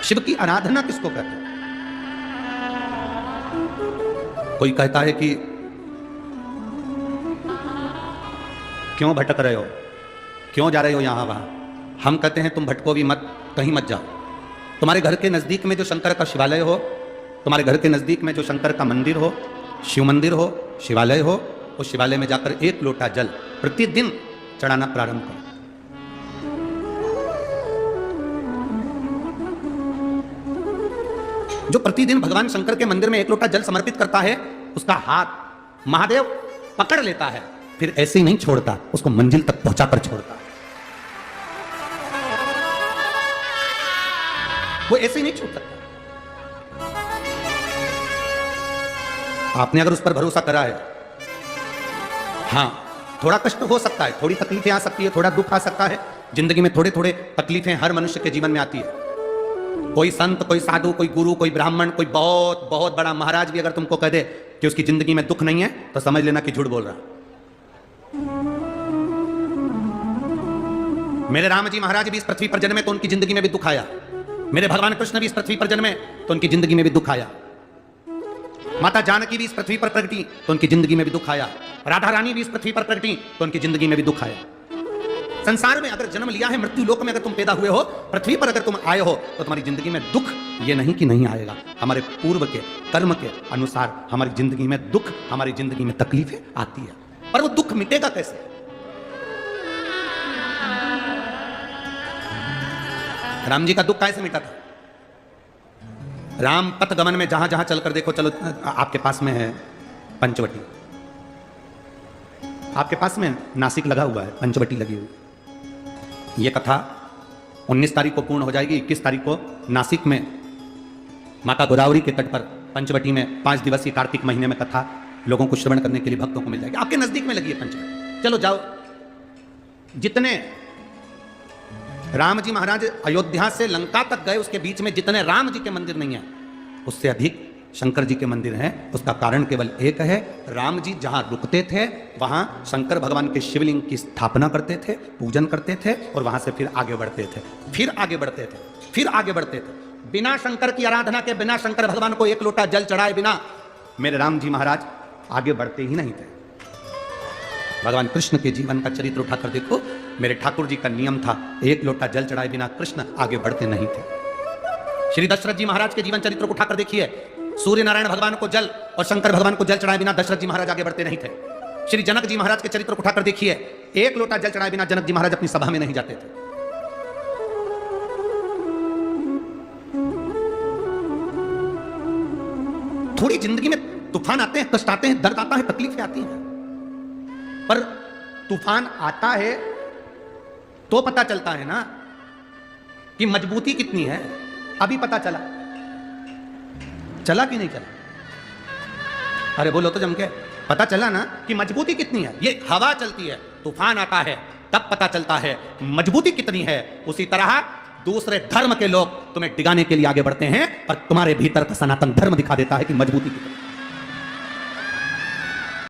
शिव की आराधना किसको कहते हैं? कोई कहता है कि क्यों भटक रहे हो, क्यों जा रहे हो यहां वहां। हम कहते हैं तुम भटको भी मत, कहीं मत जाओ। तुम्हारे घर के नजदीक में जो शंकर का शिवालय हो, तुम्हारे घर के नजदीक में जो शंकर का मंदिर हो, शिव मंदिर हो, शिवालय हो, उस शिवालय में जाकर एक लोटा जल प्रतिदिन चढ़ाना प्रारंभ करो। जो प्रतिदिन भगवान शंकर के मंदिर में एक लोटा जल समर्पित करता है, उसका हाथ महादेव पकड़ लेता है, फिर ऐसे ही नहीं छोड़ता, उसको मंजिल तक पहुंचाकर छोड़ता है। वो ऐसे ही नहीं छोड़ सकता। आपने अगर उस पर भरोसा करा है, हां थोड़ा कष्ट हो सकता है, थोड़ी तकलीफें आ सकती है, थोड़ा दुख आ सकता है। जिंदगी में थोड़े थोड़े तकलीफें हर मनुष्य के जीवन में आती है। कोई संत, कोई साधु, कोई गुरु, कोई ब्राह्मण, कोई बहुत बहुत बड़ा महाराज भी अगर तुमको कह दे कि उसकी जिंदगी में दुख नहीं है, तो समझ लेना कि झूठ बोल रहा। मेरे राम जी महाराज भी इस पृथ्वी पर जन्मे तो उनकी जिंदगी में भी दुख आया। मेरे भगवान कृष्ण भी इस पृथ्वी पर जन्मे तो उनकी जिंदगी में भी दुख आया। माता जानकी भी इस पृथ्वी पर प्रगटी तो उनकी जिंदगी में भी दुख आया। राधा रानी भी इस पृथ्वी पर प्रगटी तो उनकी जिंदगी में भी दुख आया। संसार में अगर जन्म लिया है, मृत्यु लोक में अगर तुम पैदा हुए हो, पृथ्वी पर अगर तुम आए हो, तो तुम्हारी जिंदगी में दुख ये नहीं कि नहीं आएगा। हमारे पूर्व के कर्म के अनुसार हमारी जिंदगी में दुख, हमारी जिंदगी में तकलीफें आती है। पर वो दुख मिटेगा कैसे? राम जी का दुख कैसे मिटा था? राम पथ गमन में जहां जहां चलकर देखो, चलो आपके पास में है पंचवटी, आपके पास में नासिक लगा हुआ है, पंचवटी लगी हुई। यह कथा 19 तारीख को पूर्ण हो जाएगी। 21 तारीख को नासिक में माता गोदावरी के तट पर पंचवटी में 5 दिवसीय कार्तिक महीने में कथा लोगों को श्रवण करने के लिए भक्तों को मिल जाएगी। आपके नजदीक में लगी है पंचवटी, चलो जाओ। जितने राम जी महाराज अयोध्या से लंका तक गए, उसके बीच में जितने राम जी के मंदिर नहीं है, उससे अधिक शंकर जी के मंदिर हैं। उसका कारण केवल एक है, राम जी जहां रुकते थे वहां शंकर भगवान के शिवलिंग की स्थापना करते थे, पूजन करते थे, और वहां से फिर आगे बढ़ते थे, फिर आगे बढ़ते थे, फिर आगे बढ़ते थे। बिना शंकर की आराधना के, बिना शंकर भगवान को एक लोटा जल चढ़ाए बिना मेरे राम जी महाराज आगे बढ़ते ही नहीं थे। भगवान कृष्ण के जीवन का चरित्र उठाकर देखो, मेरे ठाकुर जी का नियम था, एक लोटा जल चढ़ाए बिना कृष्ण आगे बढ़ते नहीं थे। श्री दशरथ जी महाराज के जीवन चरित्र को उठाकर देखिए, सूर्य नारायण भगवान को जल और शंकर भगवान को जल चढ़ाए बिना दशरथ जी महाराज आगे बढ़ते नहीं थे। श्री जनक जी महाराज के चरित्र को उठाकर देखिए, एक लोटा जल चढ़ाए बिना जनक जी महाराज अपनी सभा में नहीं जाते थे। थोड़ी जिंदगी में तूफान आते हैं, कष्ट आते हैं, दर्द आता है, तकलीफें आती हैं, पर तूफान आता है तो पता चलता है ना कि मजबूती कितनी है। अभी पता चला कि नहीं चला? अरे बोलो तो जम के, पता चला ना कि मजबूती कितनी है। ये हवा चलती है, तूफान आता है, तब पता चलता है मजबूती कितनी है। उसी तरह दूसरे धर्म के लोग तुम्हें डिगाने के लिए आगे बढ़ते हैं, और तुम्हारे भीतर का सनातन धर्म दिखा देता है कि मजबूती कितनी है।